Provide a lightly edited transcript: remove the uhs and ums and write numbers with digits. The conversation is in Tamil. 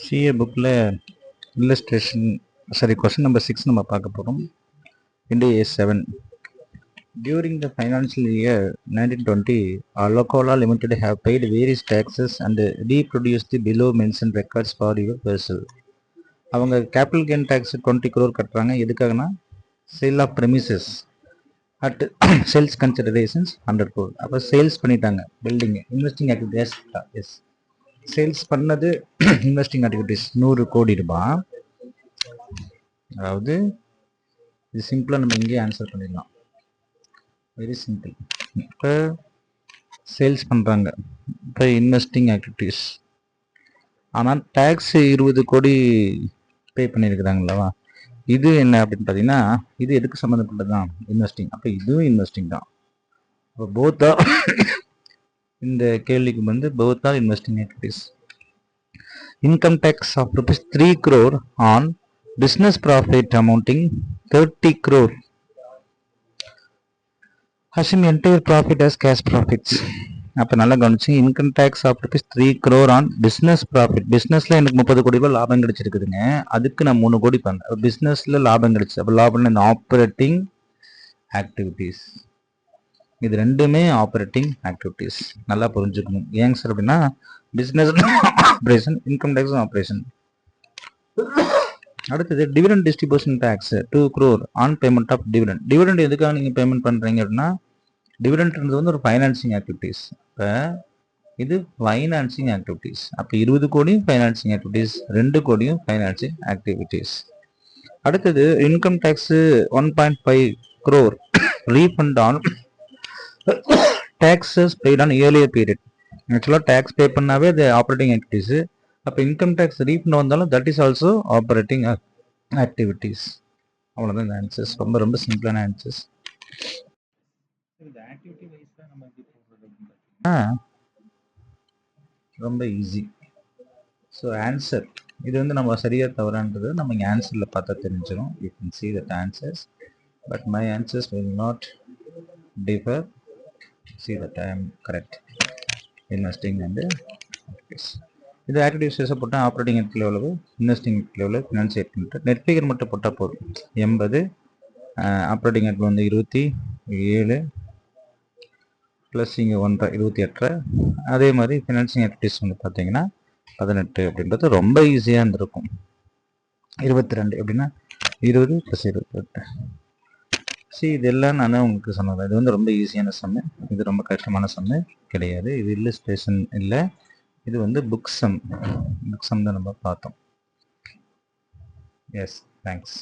சிஏ புக்கில் இல்லஸ்ட்ரேஷன் கொஸ்டின் நம்பர் 6 நம்ம பார்க்க போகிறோம். Into A7. During the financial year 1920, Alcoa Limited have paid various taxes and reproduced the below mentioned records for your perusal. அவங்க கேபிட்டல் கெயின் டேக்ஸ் 20 crore கட்டுறாங்க. எதுக்காகனா sale of premises at sales considerations 100 crore. அப்போ சேல்ஸ் பண்ணிட்டாங்க building. Investing activities as sales பண்ணது இன்வெஸ்டிங் ஆக்டிவிட்டிஸ் 100 கோடி ரூபாய். அதாவது இது சிம்பிளாக நம்ம இங்கே ஆன்சர் பண்ணிடலாம். Very simple. இப்போ சேல்ஸ் பண்ணுறாங்க, இப்போ இன்வெஸ்டிங் ஆக்டிவிட்டீஸ். ஆனால் டேக்ஸ் 20 கோடி பே பண்ணியிருக்கிறாங்களா. இது என்ன அப்படின்னு பார்த்தீங்கன்னா இது எதுக்கு சம்மந்தப்பட்டது தான்? இன்வெஸ்டிங். அப்போ இதுவும் இன்வெஸ்டிங் தான். இப்போ போத்தா இந்த கேள்விக்கு வந்து both are investing activities. Income tax of rupees 3 crore on business profit amounting 30 crore. Assume entire profit as cash profits. அப்போ நல்லா கவனிச்சு, income tax of rupees 3 crore on business profit. பிஸ்னஸில் எனக்கு 30 கோடி ரூபாய் லாபம் கிடைச்சிருக்குதுங்க. அதுக்கு நான் 3 கோடி பண்ணேன். பிஸ்னஸில் லாபம் கிடைச்சி. அப்போ லாபம் இந்த ஆப்ரேட்டிங் ஆக்டிவிட்டீஸ். இது ரெண்டுமே ஆப்ரேட்டிங் ஆக்டிவிட்டீஸ். நல்லா புரிஞ்சுக்கணும். ஏங்க சார் அப்படின்னா business operation, income tax operation. அடுத்தது dividend distribution tax 2 crore on payment of dividend. Dividend எதுக்காக நீங்கள் பேமெண்ட் பண்ணுறீங்க அப்படின்னா டிவிடெண்ட்ன்றது வந்து ஒரு ஃபைனான்சிங் ஆக்டிவிட்டீஸ். இப்போ இது ஃபைனான்சிங் ஆக்டிவிட்டீஸ். அப்போ 20 கோடியும் ஃபைனான்சிங் ஆக்டிவிட்டீஸ், 2 கோடியும் ஃபைனான்சிங் ஆக்டிவிட்டீஸ். அடுத்தது income tax 1.5 crore refund on taxes paid on earlier period. ஆக்சுவலாக டேக்ஸ் பே பண்ணாவே அது ஆப்ரேட்டிங் ஆக்டிவிட்டீஸு. அப்போ இன்கம் டேக்ஸ் ரீஃபண்ட் வந்தாலும் that is also operating activities. அவ்வளோதான் இந்த ஆன்சர்ஸ். ரொம்ப ரொம்ப சிம்பிளான ஆன்சர்ஸ். இந்த ஆக்டிவிட்டி வைஸ்ல நம்ம எப்படி போடுறது அப்படின்னு பார்த்தீங்கன்னா ரொம்ப ஈஸி. ஸோ ஆன்சர் இது வந்து நம்ம சரியா தவறான்றது நம்ம இங்கே ஆன்சரில் பார்த்தா தெரிஞ்சிடும். You can see that answers, but my answers will not differ. See that I am correct. Investing and activities. இது ஆக்டிவிட்டிஸ் போட்டால் ஆப்ரேட்டிங் ஆக்டிவிட்டி எவ்வளவு, இன்வெஸ்டிங் ஆக்டிவிட்டி எவ்வளவு, ஃபினான்ஸ் ஆக்டிவிட்டி. நெட் ஃபிகர் மட்டும் போட்டால் போதும். 80, ஆப்ரேட்டிங் ஆக்டிவிட்டி வந்து 27 ப்ளஸ் இங்கே 1 28. அதே மாதிரி ஃபினான்சிங் ஆக்டிவிட்டிஸ் வந்து பார்த்தீங்கன்னா 18 அப்படின்றது ரொம்ப ஈஸியாக இருந்திருக்கும். 22 எப்படின்னா 20 + 28. இதெல்லாம் நான் உங்களுக்கு சொன்னது. இது வந்து ரொம்ப ஈஸியான சம்மு. இது ரொம்ப கஷ்டமான சம்மு கிடையாது. இது இல்லஸ்ட்ரேஷன் இல்லை, இது வந்து புக் சம் தான் நம்ம பார்த்தோம். Yes, thanks.